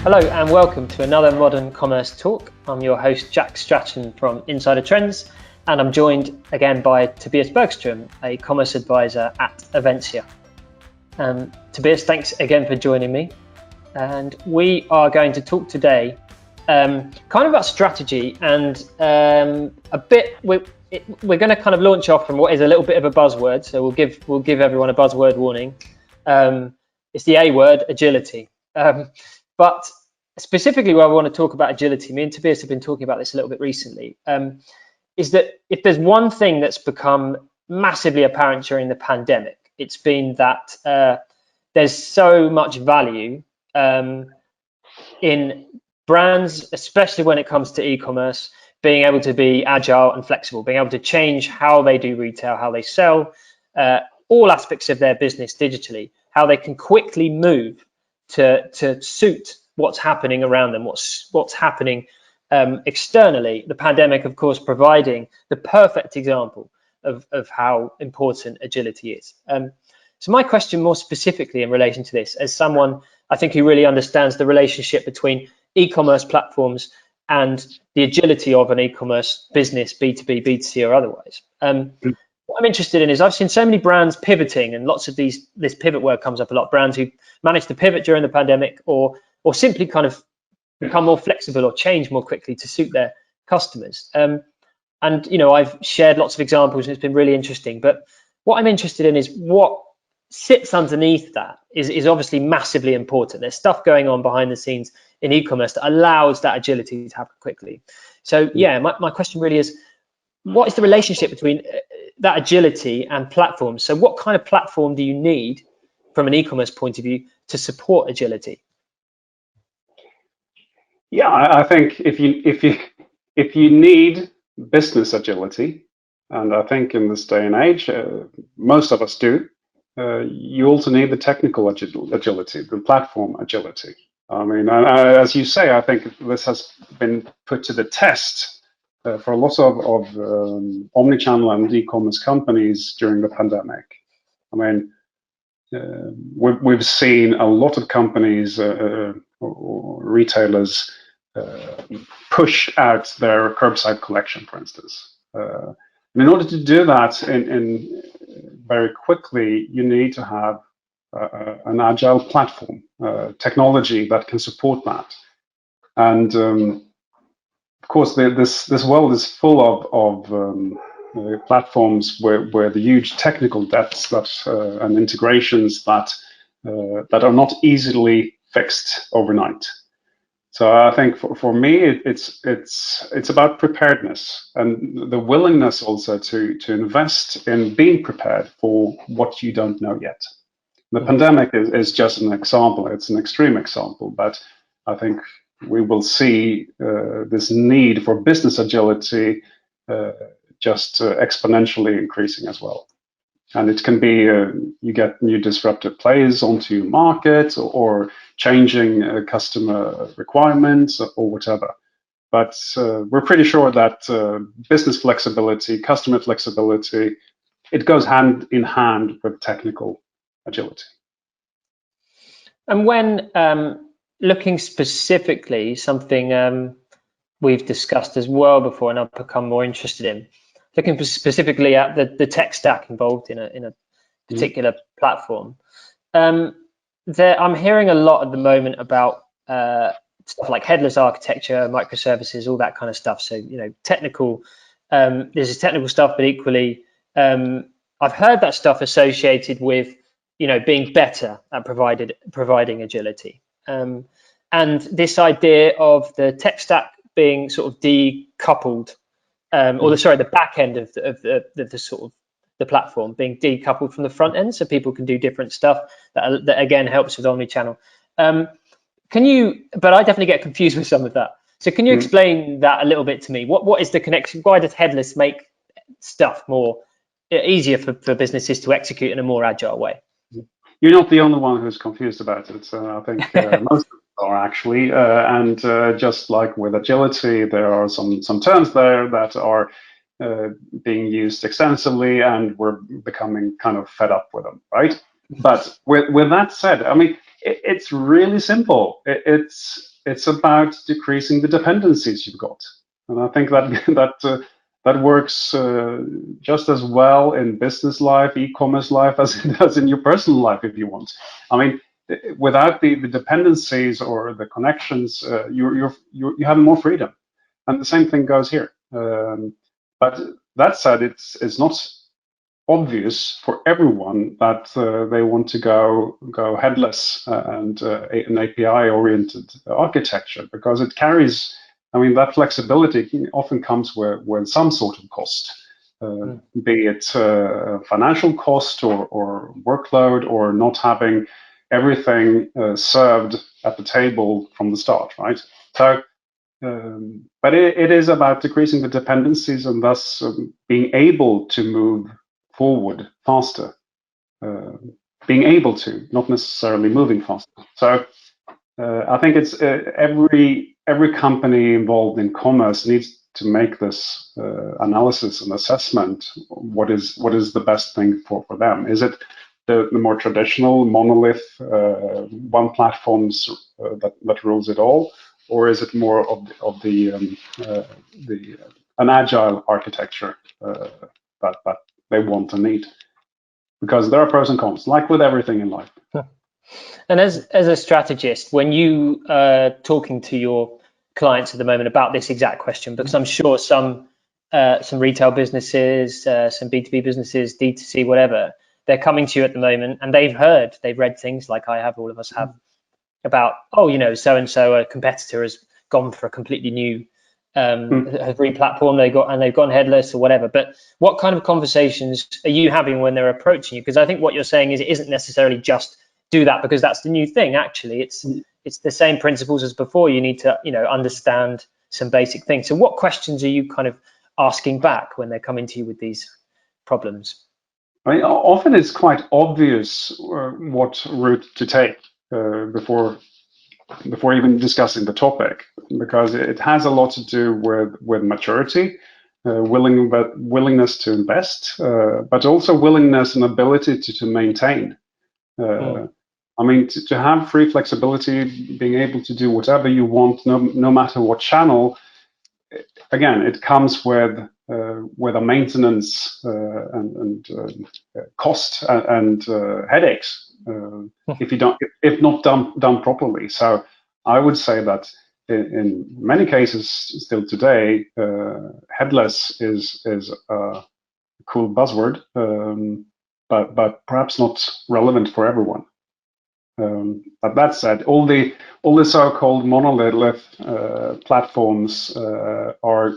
Hello and welcome to another Modern Commerce Talk. I'm your host Jack Stratten from Insider Trends, and I'm joined again by Tobias Bergström, a commerce advisor at Avensia. Tobias, thanks again for joining me. And we are going to talk today kind of about strategy and a bit. We're going to kind of launch off from what is a little bit of a buzzword. So we'll give everyone a buzzword warning. It's the A word, agility. But specifically where I want to talk about agility, me and Tobias have been talking about this a little bit recently, is that if there's one thing that's become massively apparent during the pandemic, it's been that there's so much value in brands, especially when it comes to e-commerce, being able to be agile and flexible, being able to change how they do retail, how they sell, all aspects of their business digitally, how they can quickly move to suit what's happening around them, what's happening externally. The pandemic, of course, providing the perfect example of how important agility is. So my question more specifically in relation to this, as someone I think who really understands the relationship between e-commerce platforms and the agility of an e-commerce business, B2B, B2C or otherwise. What I'm interested in is I've seen so many brands pivoting, and lots of this pivot word comes up a lot. Brands who managed to pivot during the pandemic or simply kind of become more flexible or change more quickly to suit their customers. And I've shared lots of examples and it's been really interesting. But what I'm interested in is what sits underneath that is obviously massively important. There's stuff going on behind the scenes in e-commerce that allows that agility to happen quickly. So yeah, my question really is, what is the relationship between that agility and platforms? So what kind of platform do you need from an e-commerce point of view to support agility? Yeah, I think if you need business agility, and I think in this day and age, most of us do, you also need the technical agility, the platform agility. I mean, as you say, I think this has been put to the test for a lot of omnichannel and e-commerce companies during the pandemic. I mean, we've seen a lot of companies or retailers push out their curbside collection, for instance. And in order to do that in very quickly, you need to have an agile platform, technology that can support that. And of course, this world is full of platforms where the huge technical depths and integrations that are not easily fixed overnight. So I think for me, it's about preparedness and the willingness also to invest in being prepared for what you don't know yet. The pandemic is just an example. It's an extreme example, but I think we will see this need for business agility just exponentially increasing as well. And it can be you get new disruptive players onto your market or changing customer requirements or whatever. But we're pretty sure that business flexibility, customer flexibility, it goes hand in hand with technical agility. And when looking specifically, something we've discussed as well before and I've become more interested in, looking specifically at the tech stack involved in a particular platform. I'm hearing a lot at the moment about stuff like headless architecture, microservices, all that kind of stuff. So, technical, there's this technical stuff, but equally, I've heard that stuff associated with, being better at providing agility. And this idea of the tech stack being sort of decoupled, the back end of the sort of the platform being decoupled from the front end, so people can do different stuff that again helps with omnichannel. But I definitely get confused with some of that. So can you explain that a little bit to me? What is the connection? Why does headless make stuff more easier for businesses to execute in a more agile way? You're not the only one who's confused about it. I think most are actually, and just like with agility, there are some terms there that are being used extensively, and we're becoming kind of fed up with them, right? But with that said, I mean, it's really simple. It's it's about decreasing the dependencies you've got, and I think that works just as well in business life, e-commerce life, as it does in your personal life, if you want. I mean, without the dependencies or the connections, you have more freedom, and the same thing goes here. But that said, it's not obvious for everyone that they want to go headless and an API-oriented architecture, because it carries. I mean, that flexibility often comes with some sort of cost, be it financial cost or workload, or not having everything served at the table from the start, right? So, but it is about decreasing the dependencies and thus being able to move forward faster, being able to, not necessarily moving faster. So I think it's every company involved in commerce needs to make this analysis and assessment. What is the best thing for them? Is it the more traditional monolith, one platforms that rules it all, or is it more of the an agile architecture that they want and need? Because there are pros and cons, like with everything in life. And as a strategist, when you are talking to your clients at the moment about this exact question, because I'm sure some retail businesses, some B2B businesses, D2C, whatever, they're coming to you at the moment and they've read things like I have, all of us have, about, oh, you know, so and so a competitor has gone for a completely new have re-platformed, they've gone headless or whatever. But what kind of conversations are you having when they're approaching you? Because I think what you're saying is it isn't necessarily just do that because that's the new thing. Actually, it's the same principles as before. You need to, you know, understand some basic things. So what questions are you kind of asking back when they're coming to you with these problems? I mean, often it's quite obvious what route to take before even discussing the topic, because it has a lot to do with maturity, willingness to invest, but also willingness and ability to maintain. I mean, to have free flexibility, being able to do whatever you want, no matter what channel. Again, it comes with a maintenance and cost and headaches if not done properly. So I would say that in many cases still today, headless is a cool buzzword, but perhaps not relevant for everyone. But that said, all the so-called monolith platforms are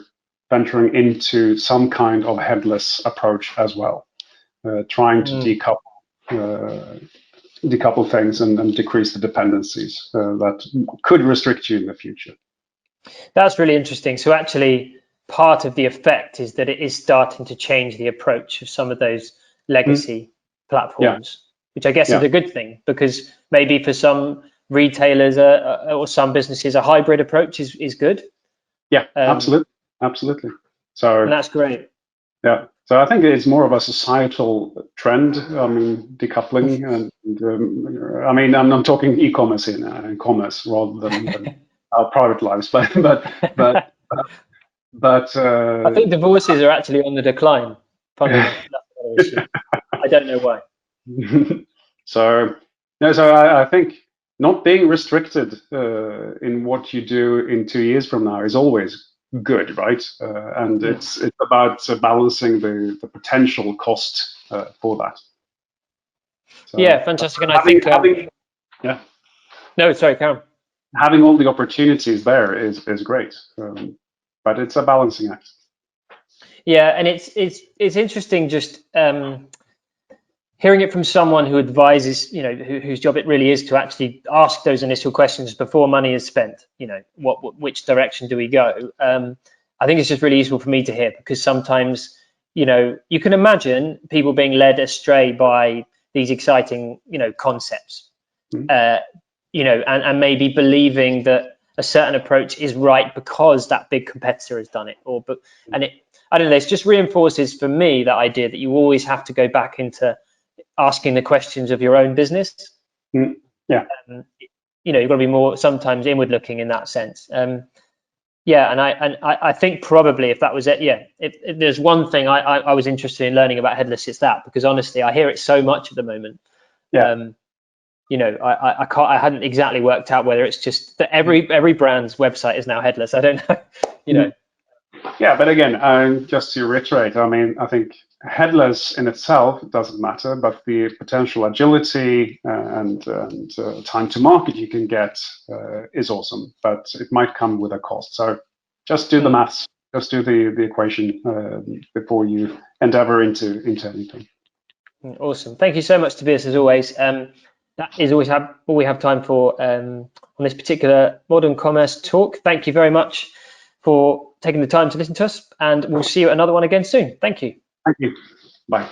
venturing into some kind of headless approach as well, trying to decouple things and decrease the dependencies that could restrict you in the future. That's really interesting. So actually, part of the effect is that it is starting to change the approach of some of those legacy platforms. Which I guess is a good thing, because maybe for some retailers or some businesses, a hybrid approach is good. Yeah, absolutely. So, and that's great. Yeah, so I think it's more of a societal trend. I mean, decoupling, and I mean, I'm talking e-commerce here now, and commerce rather than our private lives, but I think divorces are actually on the decline. Funny enough, that's another issue. I don't know why. So I think not being restricted in what you do in 2 years from now is always good, right? And it's about balancing the potential cost for that. So, yeah, fantastic. And I think no, sorry, Karen. Having all the opportunities there is great, but it's a balancing act. Yeah, and it's interesting just hearing it from someone who advises, you know, whose job it really is to actually ask those initial questions before money is spent. You know, which direction do we go? I think it's just really useful for me to hear, because sometimes, you know, you can imagine people being led astray by these exciting, you know, concepts, you know, and maybe believing that a certain approach is right because that big competitor has done it, I don't know, it just reinforces for me that idea that you always have to go back into asking the questions of your own business. Yeah. you've got to be more sometimes inward looking in that sense. Yeah, and I think probably if that was it, yeah, if there's one thing I was interested in learning about headless, it's that, because honestly, I hear it so much at the moment. Yeah. I hadn't exactly worked out whether it's just that every brand's website is now headless. I don't know. Yeah, but again, just to reiterate, I mean, I think headless in itself doesn't matter, but the potential agility and time to market you can get is awesome, but it might come with a cost. So just do the maths, just do the equation before you endeavor into anything. Awesome. Thank you so much, Tobias, as always. That is always all we have time for on this particular Modern Commerce talk. Thank you very much for taking the time to listen to us, and we'll see you at another one again soon. Thank you. Thank you. Bye.